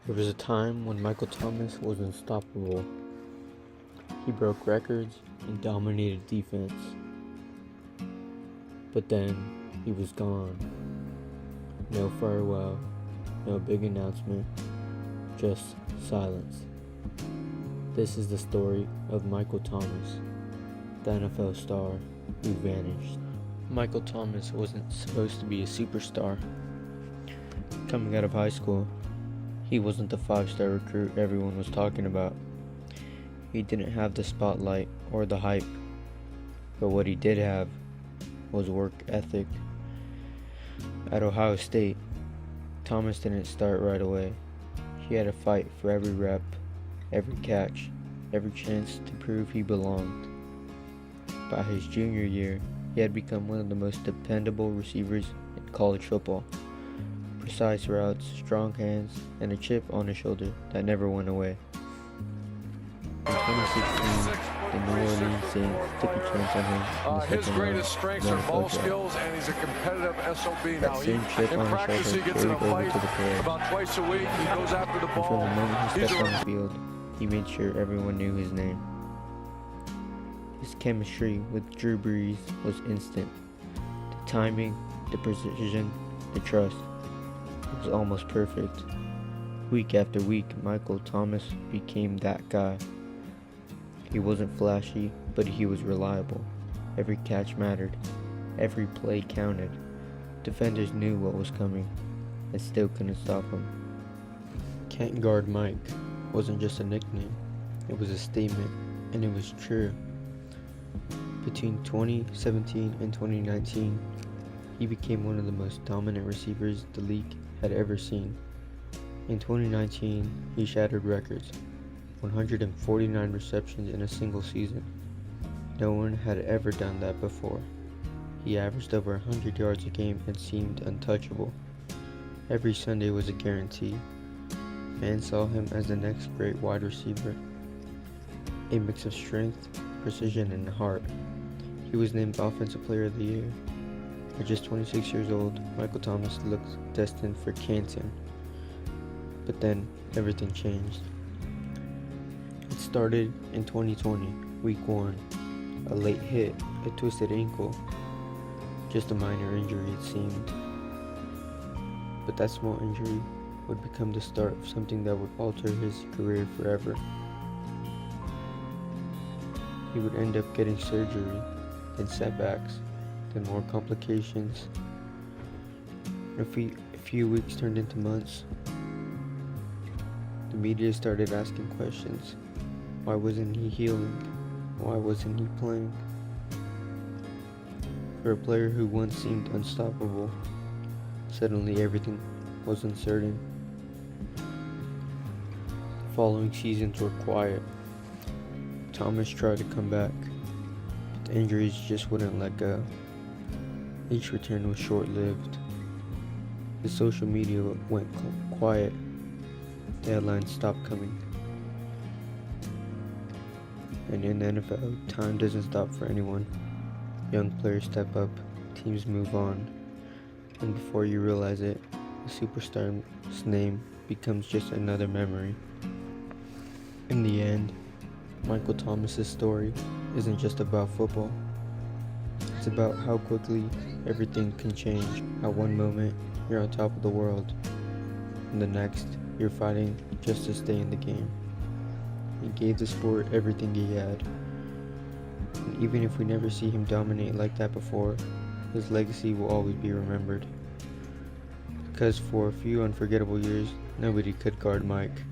There was a time when Michael Thomas was unstoppable. He broke records and dominated defense. But then he was gone. No farewell, no big announcement, just silence. This is the story of Michael Thomas, the NFL star who vanished. Michael Thomas wasn't supposed to be a superstar. Coming out of high school, he wasn't the 5-star recruit everyone was talking about. He didn't have the spotlight or the hype, but what he did have was work ethic. At Ohio State, Thomas didn't start right away. He had to fight for every rep, every catch, every chance to prove he belonged. By his junior year, he had become one of the most dependable receivers in college football. Precise routes, strong hands, and a chip on his shoulder that never went away. In 2016, the New Orleans Saints took a chance on him in the His second greatest round strengths of are the ball NFL draft. skills, and he's a competitive SOB now. That same chip In on his practice, he shoulder gets in a carried over fight to the parade. about twice a week. He goes after the And from ball. the moment he He's stepped a on the field, he made sure everyone knew his name. His chemistry with Drew Brees was instant. The timing, the precision, the trust. It was almost perfect. Week after week, Michael Thomas became that guy. He wasn't flashy, but he was reliable. Every catch mattered. Every play counted. Defenders knew what was coming and still couldn't stop him. Can't guard Mike wasn't just a nickname. It was a statement, and it was true. Between 2017 and 2019, he became one of the most dominant receivers the league had ever seen. In 2019, he shattered records, 149 receptions in a single season. No one had ever done that before. He averaged over 100 yards a game and seemed untouchable. Every Sunday was a guarantee. Fans saw him as the next great wide receiver. A mix of strength, precision, and heart. He was named Offensive Player of the Year. At just 26 years old, Michael Thomas looked destined for Canton. But then, everything changed. It started in 2020, week 1. A late hit, a twisted ankle. Just a minor injury, it seemed. But that small injury would become the start of something that would alter his career forever. He would end up getting surgery, then setbacks, then more complications. A few weeks turned into months. The media started asking questions. Why wasn't he healing? Why wasn't he playing? For a player who once seemed unstoppable, suddenly everything was uncertain. The following seasons were quiet. Thomas tried to come back, but the injuries just wouldn't let go. Each return was short-lived. The social media went quiet. The headlines stopped coming. And in the NFL, time doesn't stop for anyone. Young players step up, teams move on, and before you realize it, the superstar's name becomes just another memory. In the end, Michael Thomas's story isn't just about football. It's about how quickly everything can change. At one moment, you're on top of the world, and the next, you're fighting just to stay in the game. He gave the sport everything he had. And even if we never see him dominate like that before, his legacy will always be remembered. Because for a few unforgettable years, nobody could guard Mike.